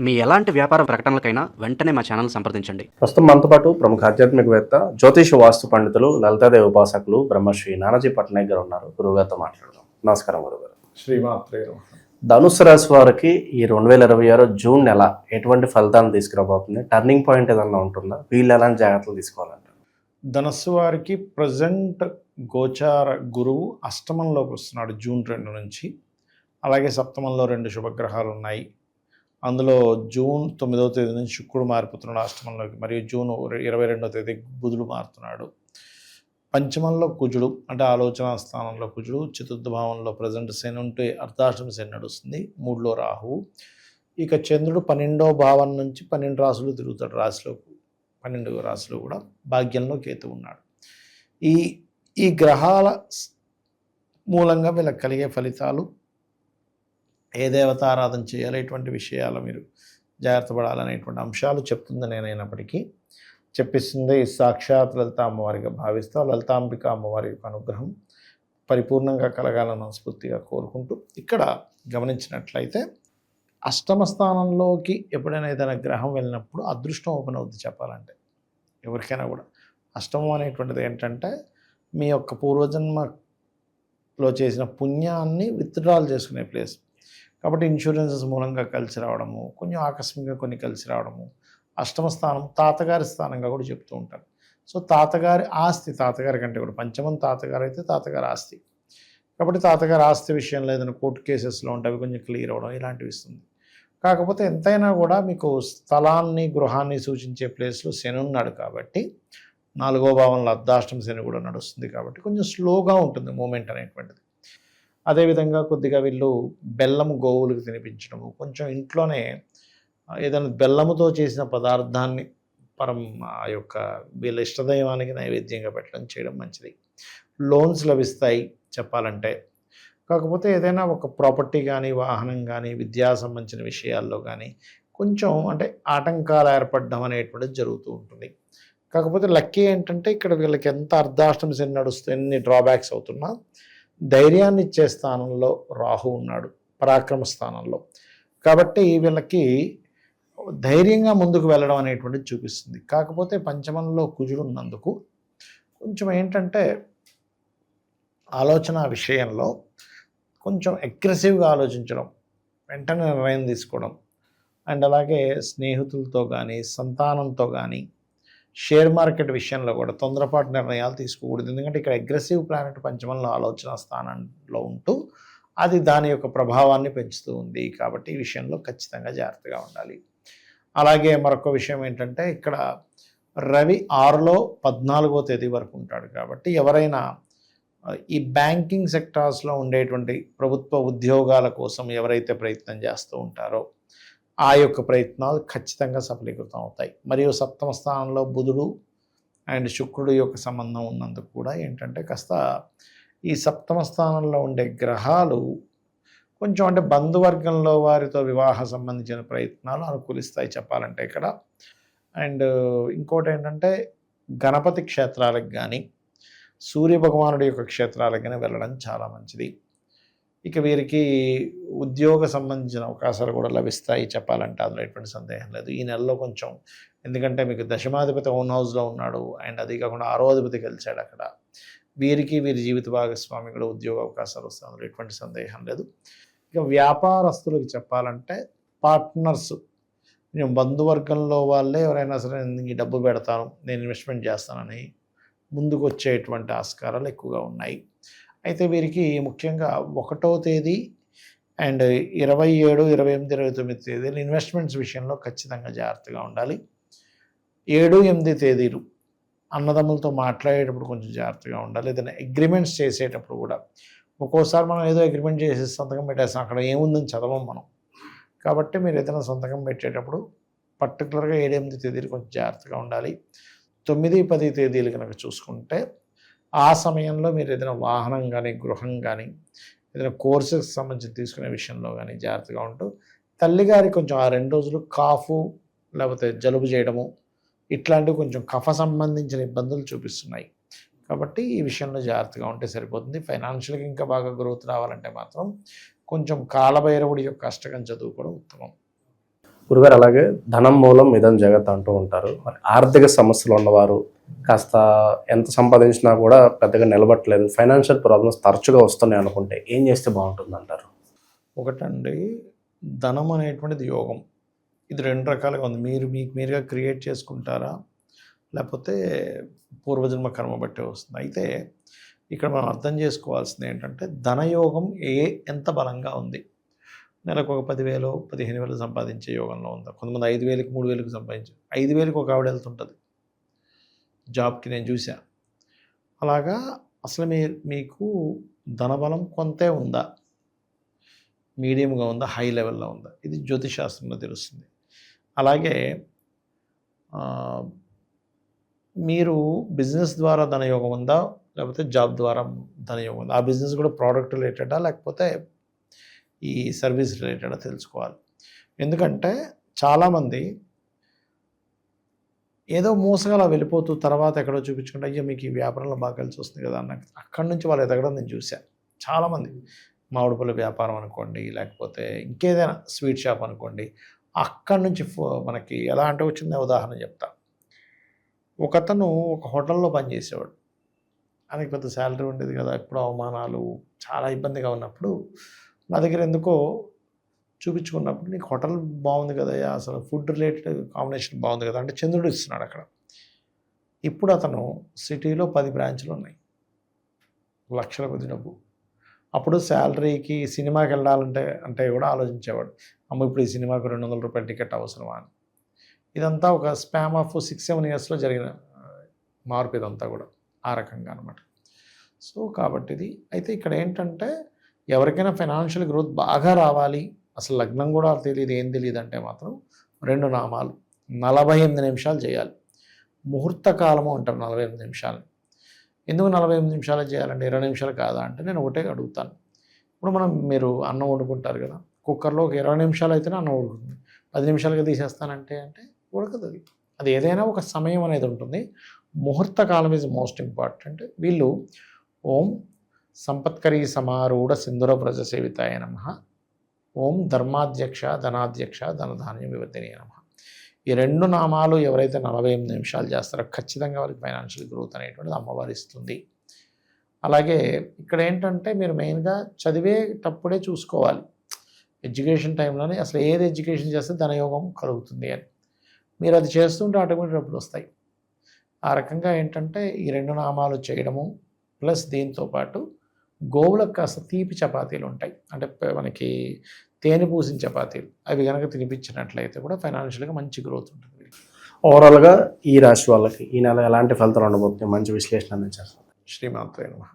మీ ఎలాంటి వ్యాపార ప్రకటనలకైనా వెంటనే మా ఛానల్ సంప్రదించండి. ప్రస్తుతం మనతో పాటు ప్రముఖ ఆధ్యాత్మికవేత్త, జ్యోతిష వాస్తు పండితులు, లలితాదేవి ఉపాసకులు బ్రహ్మశ్రీ నానాజీ పట్నాయక్ గారు ఉన్నారు. గురువుగారితో మాట్లాడదాం. నమస్కారం గురుగారు. శ్రీమాత్రే. ధనుసు రాశి వారికి ఈ 2026 జూన్ నెల ఎటువంటి ఫలితాలను తీసుకురాబోతుంది? టర్నింగ్ పాయింట్ ఏదన్నా ఉంటుందా? వీళ్ళు ఎలాంటి జాగ్రత్తలు తీసుకోవాలంటారు? ధనస్సు వారికి ప్రజెంట్ గోచార గురువు అష్టమంలోకి వస్తున్నాడు జూన్ 2 నుంచి. అలాగే సప్తమంలో 2 శుభగ్రహాలు ఉన్నాయి. అందులో జూన్ 9వ తేదీ నుంచి శుక్రుడు మారిపోతున్నాడు అష్టమంలోకి, మరియు జూన్ 22వ తేదీ బుధుడు మారుతున్నాడు. పంచమంలో కుజుడు, అంటే ఆలోచన స్థానంలో కుజుడు, చతుర్థ భావంలో ప్రజెంట్ శని ఉంటే అర్ధాష్టమ శని నడుస్తుంది, 3లో రాహువు. ఇక చంద్రుడు 12వ భావం నుంచి 12 రాశులు తిరుగుతాడు. రాశిలో 12 రాశులు కూడా భాగ్యంలో కేతు ఉన్నాడు. ఈ గ్రహాల మూలంగా వీళ్ళకి కలిగే ఫలితాలు, ఏ దేవత ఆరాధన చేయాలి, ఇటువంటి విషయాలు మీరు జాగ్రత్త పడాలనేటువంటి అంశాలు చెప్తుంది నేనైనప్పటికీ చెప్పిస్తుంది సాక్షాత్ లలిత అమ్మవారిగా భావిస్తా. లలితాంబిక అమ్మవారి యొక్క అనుగ్రహం పరిపూర్ణంగా కలగాలని మనస్ఫూర్తిగా కోరుకుంటూ, ఇక్కడ గమనించినట్లయితే అష్టమ స్థానంలోకి ఎప్పుడైనా ఏదైనా గ్రహం వెళ్ళినప్పుడు అదృష్టం ఓపెన్ అవుద్ది. చెప్పాలంటే ఎవరికైనా కూడా అష్టమం అనేటువంటిది ఏంటంటే మీ యొక్క పూర్వజన్మలో చేసిన పుణ్యాన్ని విత్డ్రాల్ చేసుకునే ప్లేస్. కాబట్టి ఇన్సూరెన్సెస్ మూలంగా కలిసి రావడము, కొంచెం ఆకస్మికంగా కొన్ని కలిసి రావడము. అష్టమ స్థానం తాతగారి స్థానంగా కూడా చెప్తూ ఉంటారు. సో తాతగారి ఆస్తి, తాతగారి కంటే కూడా పంచమం తాతగారు అయితే తాతగారి ఆస్తి. కాబట్టి తాతగారి ఆస్తి విషయంలో ఏదైనా కోర్టు కేసెస్లో ఉంటే అవి కొంచెం క్లియర్ అవ్వడం ఇలాంటివి ఇస్తుంది. కాకపోతే ఎంతైనా కూడా మీకు స్థలాన్ని, గృహాన్ని సూచించే ప్లేస్లో శని ఉన్నాడు కాబట్టి 4వ భావంలో అర్ధాష్టమ శని కూడా నడుస్తుంది కాబట్టి కొంచెం స్లోగా ఉంటుంది మూమెంట్ అనేటువంటిది. అదేవిధంగా కొద్దిగా వీళ్ళు బెల్లం గోవులకు తినిపించడము, కొంచెం ఇంట్లోనే ఏదైనా బెల్లముతో చేసిన పదార్థాన్ని ఆ యొక్క వీళ్ళ ఇష్టదైవానికి నైవేద్యంగా పెట్టడం చేయడం మంచిది. లోన్స్ లభిస్తాయి చెప్పాలంటే. కాకపోతే ఏదైనా ఒక ప్రాపర్టీ కానీ, వాహనం కానీ, విద్యా సంబంధించిన విషయాల్లో కానీ కొంచెం అంటే ఆటంకాలు ఏర్పడడం అనేటువంటిది జరుగుతూ ఉంటుంది. కాకపోతే లక్కీ ఏంటంటే ఇక్కడ వీళ్ళకి ఎంత అర్ధాష్టమ శని నడుస్తూ ఎన్ని డ్రాబ్యాక్స్ అవుతున్నా ధైర్యాన్ని ఇచ్చే స్థానంలో రాహు ఉన్నాడు, పరాక్రమ స్థానంలో. కాబట్టి వీళ్ళకి ధైర్యంగా ముందుకు వెళ్ళడం అనేటువంటిది చూపిస్తుంది. కాకపోతే పంచమంలో కుజుడు ఉన్నందుకు కొంచెం ఏంటంటే ఆలోచన విషయంలో కొంచెం అగ్రెసివ్గా ఆలోచించడం, వెంటనే నిర్ణయం తీసుకోవడం, అండ్ అలాగే స్నేహితులతో కానీ, సంతానంతో కానీ, షేర్ మార్కెట్ విషయంలో కూడా తొందరపాటు నిర్ణయాలు తీసుకోకూడదు. ఎందుకంటే ఇక్కడ అగ్రెసివ్ ప్లానెట్ పంచమంలో ఆలోచన స్థానంలో ఉంటూ అది దాని యొక్క ప్రభావాన్ని పెంచుతూ ఉంది. కాబట్టి ఈ విషయంలో ఖచ్చితంగా జాగ్రత్తగా ఉండాలి. అలాగే మరొక విషయం ఏంటంటే ఇక్కడ రవి 6లో 14వ తేదీ వరకు ఉంటాడు. కాబట్టి ఎవరైనా ఈ బ్యాంకింగ్ సెక్టార్స్లో ఉండేటువంటి ప్రభుత్వ ఉద్యోగాల కోసం ఎవరైతే ప్రయత్నం చేస్తూ ఉంటారో ఆ యొక్క ప్రయత్నాలు ఖచ్చితంగా సఫలీకృతం అవుతాయి. మరియు సప్తమ స్థానంలో బుధుడు అండ్ శుక్రుడు యొక్క సంబంధం ఉన్నందుకు కూడా ఏంటంటే కాస్త ఈ సప్తమ స్థానంలో ఉండే గ్రహాలు కొంచెం అంటే బంధువర్గంలో వారితో వివాహ సంబంధించిన ప్రయత్నాలు అనుకూలిస్తాయి చెప్పాలంటే ఇక్కడ. అండ్ ఇంకోటి ఏంటంటే గణపతి క్షేత్రాలకు కానీ, సూర్య భగవానుడి యొక్క క్షేత్రాలకు కానీ వెళ్ళడం చాలా మంచిది. ఇక వీరికి ఉద్యోగ సంబంధించిన అవకాశాలు కూడా లభిస్తాయి చెప్పాలంటే, అందులో ఎటువంటి సందేహం లేదు. ఈ నెలలో కొంచెం ఎందుకంటే మీకు దశమాధిపతి ఓన్ హౌస్లో ఉన్నాడు, అండ్ అది కాకుండా 6వ అధిపతి కలిశాడు అక్కడ. వీరి జీవిత భాగస్వామి కూడా ఉద్యోగ అవకాశాలు వస్తాయి, అందులో ఎటువంటి సందేహం లేదు. ఇక వ్యాపారస్తులకు చెప్పాలంటే పార్ట్నర్స్, నేను బంధువర్గంలో వాళ్ళే ఎవరైనా సరే నేను ఈ డబ్బు పెడతాను, నేను ఇన్వెస్ట్మెంట్ చేస్తానని ముందుకు వచ్చేటువంటి ఆస్కారాలు ఎక్కువగా ఉన్నాయి. అయితే వీరికి ముఖ్యంగా 1వ తేదీ అండ్ 27, 28, 29 తేదీలు ఇన్వెస్ట్మెంట్స్ విషయంలో ఖచ్చితంగా జాగ్రత్తగా ఉండాలి. 7, 8 తేదీలు అన్నదమ్ములతో మాట్లాడేటప్పుడు కొంచెం జాగ్రత్తగా ఉండాలి. ఏదైనా అగ్రిమెంట్స్ చేసేటప్పుడు కూడా ఒక్కోసారి మనం ఏదో అగ్రిమెంట్ చేసి సంతకం పెట్టేస్తాం, అక్కడ ఏముందని చదవం మనం. కాబట్టి మీరు ఏదైనా సంతకం పెట్టేటప్పుడు పర్టికులర్గా 7, 8 తేదీలు కొంచెం జాగ్రత్తగా ఉండాలి. 9, 10 తేదీలు కనుక చూసుకుంటే ఆ సమయంలో మీరు ఏదైనా వాహనం కానీ, గృహం కానీ, ఏదైనా కోర్సెస్ సంబంధించి తీసుకునే విషయంలో కానీ జాగ్రత్తగా ఉంటూ, తల్లిగారి కొంచెం ఆ 2 రోజులు కాఫు లేకపోతే జలుబు చేయడము ఇట్లాంటివి కొంచెం కఫ సంబంధించిన ఇబ్బందులు చూపిస్తున్నాయి. కాబట్టి ఈ విషయంలో జాగ్రత్తగా ఉంటే సరిపోతుంది. ఫైనాన్షియల్గా ఇంకా బాగా గ్రోత్ రావాలంటే మాత్రం కొంచెం కాలభైరవుడి యొక్క అష్టకం చదువుకోవడం ఉత్తమం. గురుగారు అలాగే ధనం మూలం మిదం జగత్ అంటూ ఉంటారు. మరి ఆర్థిక సమస్యలు ఉన్నవారు కాస్త ఎంత సంపాదించినా కూడా పెద్దగా నిలబట్టలేదు, ఫైనాన్షియల్ ప్రాబ్లమ్స్ తరచుగా వస్తున్నాయి అనుకుంటే ఏం చేస్తే బాగుంటుంది అంటారు? ఒకటండి, ధనం అనేటువంటిది యోగం. ఇది రెండు రకాలుగా ఉంది. మీకు మీరుగా క్రియేట్ చేసుకుంటారా, లేకపోతే పూర్వజన్మ కర్మ బట్టే వస్తుంది. అయితే ఇక్కడ మనం అర్థం చేసుకోవాల్సింది ఏంటంటే, ధనయోగం ఎంత బలంగా ఉంది. నెలకు ఒక 10,000 15,000 సంపాదించే యోగంలో ఉందా? కొంతమంది 5,000కి 3,000కి సంపాదించారు. 5,000కి ఒక ఆవిడ వెళ్తుంటుంది జాబ్కి, నేను చూసా. అలాగా అసలు మీకు ధనబలం కొంతే ఉందా, మీడియంగా ఉందా, హై లెవెల్లో ఉందా? ఇది జ్యోతిషాస్త్రంలో తెలుస్తుంది. అలాగే మీరు బిజినెస్ ద్వారా ధనయోగం ఉందా, లేకపోతే జాబ్ ద్వారా ధనయోగం ఉందా? ఆ బిజినెస్ కూడా ప్రోడక్ట్ రిలేటెడా, లేకపోతే ఈ సర్వీస్ రిలేటెడా తెలుసుకోవాలి. ఎందుకంటే చాలామంది ఏదో మోసగా వెళ్ళిపోతూ తర్వాత ఎక్కడో చూపించుకుంటే, అయ్యో మీకు ఈ వ్యాపారంలో బాగా కలిసి వస్తుంది కదా అన్న, అక్కడి నుంచి వాళ్ళు ఎదగడం నేను చూశాను. చాలామంది మామిడి పళ్ళ వ్యాపారం అనుకోండి, లేకపోతే ఇంకేదైనా స్వీట్ షాప్ అనుకోండి, అక్కడి నుంచి మనకి ఎలా అంటే వచ్చిందే ఉదాహరణ చెప్తా. ఒకతను ఒక హోటల్లో పనిచేసేవాడు. ఆయనకి పెద్ద శాలరీ ఉండేది కదా, ఎప్పుడు అవమానాలు, చాలా ఇబ్బందిగా ఉన్నప్పుడు నా దగ్గర ఎందుకో చూపించుకున్నప్పుడు, నీకు హోటల్ బాగుంది కదా, అసలు ఫుడ్ రిలేటెడ్ కాంబినేషన్ బాగుంది కదా అంటే చంద్రుడు ఇస్తున్నాడు అక్కడ. ఇప్పుడు అతను సిటీలో 10 బ్రాంచ్లు ఉన్నాయి, లక్షల కొద్ది డబ్బు. అప్పుడు శాలరీకి సినిమాకి వెళ్ళాలంటే కూడా ఆలోచించేవాడు, అమ్మ ఇప్పుడు ఈ సినిమాకు 200 రూపాయల టికెట్ అవసరమా అని. ఇదంతా ఒక స్పామ్ ఆఫ్ 6-7 ఇయర్స్లో జరిగిన మార్పు ఇదంతా కూడా ఆ రకంగా అనమాట. సో కాబట్టి ఇది అయితే ఇక్కడ ఏంటంటే, ఎవరికైనా ఫైనాన్షియల్ గ్రోత్ బాగా రావాలి, అసలు లగ్నం కూడా తెలియదు, ఏం తెలియదు అంటే మాత్రం 2 నామాలు 48 నిమిషాలు చేయాలి. ముహూర్త కాలము అంటారు 48 నిమిషాలు. ఎందుకు 48 నిమిషాలు చేయాలంటే 20 నిమిషాలు కాదా అంటే, నేను ఒకటే అడుగుతాను. ఇప్పుడు మీరు అన్నం వండుకుంటారు కదా, కుక్కర్లో ఒక 20 నిమిషాలు అయితేనే అన్నం ఉడుకుతుంది. 10 నిమిషాలుగా తీసేస్తానంటే ఉడకదు. అది ఏదైనా ఒక సమయం అనేది ఉంటుంది. ముహూర్త కాలం ఈజ్ మోస్ట్ ఇంపార్టెంట్. వీళ్ళు ఓం సంపత్కరీ సమారూఢ సింధుర వ్రజ సేవితాయ నమః, ఓం ధర్మాధ్యక్ష ధనాధ్యక్ష ధనధాన్య వివర్ధిని నమః. ఈ 2 నామాలు ఎవరైతే 48 నిమిషాలు చేస్తారో ఖచ్చితంగా వాళ్ళకి ఫైనాన్షియల్ గ్రోత్ అనేటువంటిది అమ్మవారు ఇస్తుంది. అలాగే ఇక్కడ ఏంటంటే, మీరు మెయిన్గా చదివేటప్పుడే చూసుకోవాలి, ఎడ్యుకేషన్ టైంలోనే అసలు ఏది ఎడ్యుకేషన్ చేస్తే ధనయోగం కలుగుతుంది అని. మీరు అది చేస్తుంటే ఆటోమేటిక్ డబ్బులు వస్తాయి. ఆ రకంగా ఏంటంటే ఈ 2 నామాలు చేయడము ప్లస్ దీంతోపాటు గోవులకు కాస్త తీపి చపాతీలు ఉంటాయి, అంటే మనకి తేనె పూసిన చపాతీలు, అవి కనుక తినిపించినట్లయితే కూడా ఫైనాన్షియల్గా మంచి గ్రోత్ ఉంటుంది. ఓవరాల్గా ఈ రాశి వాళ్ళకి ఈ నెల ఎలాంటి ఫలితాలు ఉండబోతున్నాయి, మంచి విశ్లేషణ అనేది చేస్తారు? శ్రీమాత్రే నమః.